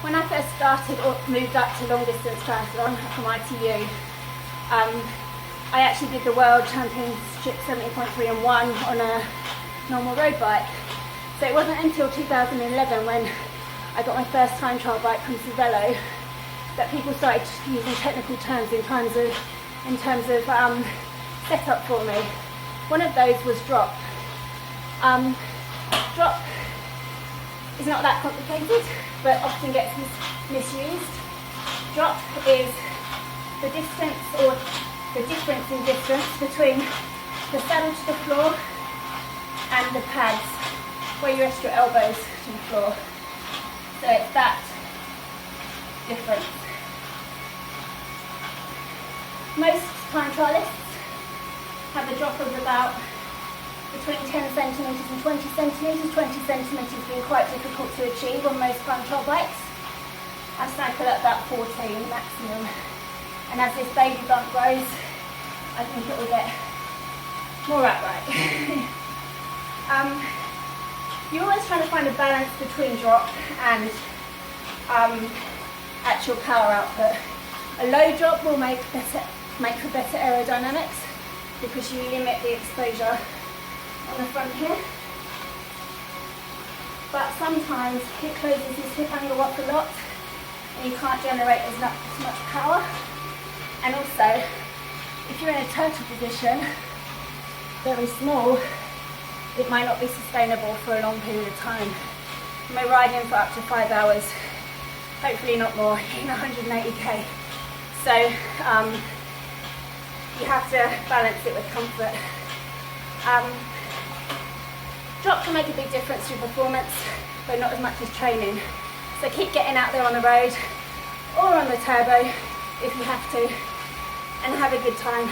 When I first started or moved up to long distance triathlon from ITU, I actually did the World Championship 70.3 and 1 on a normal road bike. So it wasn't until 2011 when I got my first time trial bike from Cervelo that people started using technical terms in terms of setup for me. One of those was drop. Drop is not that complicated, but often gets misused. Drop is the distance or the difference in distance between the saddle to the floor and the pads where you rest your elbows to the floor. So it's that difference. Most time trialists have a drop of about between 10 centimetres and 20 centimetres. 20 centimetres being quite difficult to achieve on most time trial bikes. I cycle at about 14 maximum. And as this baby bump grows, I think it will get more outright. You're always trying to find a balance between drop and actual power output. A low drop will make for better aerodynamics because you limit the exposure on the front here. But sometimes it closes this hip angle up a lot and you can't generate as much power. And also, if you're in a turtle position, very small, it might not be sustainable for a long period of time. You may ride in for up to 5 hours, hopefully not more, in 180k. So you have to balance it with comfort. Drop can make a big difference to your performance, but not as much as training. So keep getting out there on the road or on the turbo if you have to, and have a good time.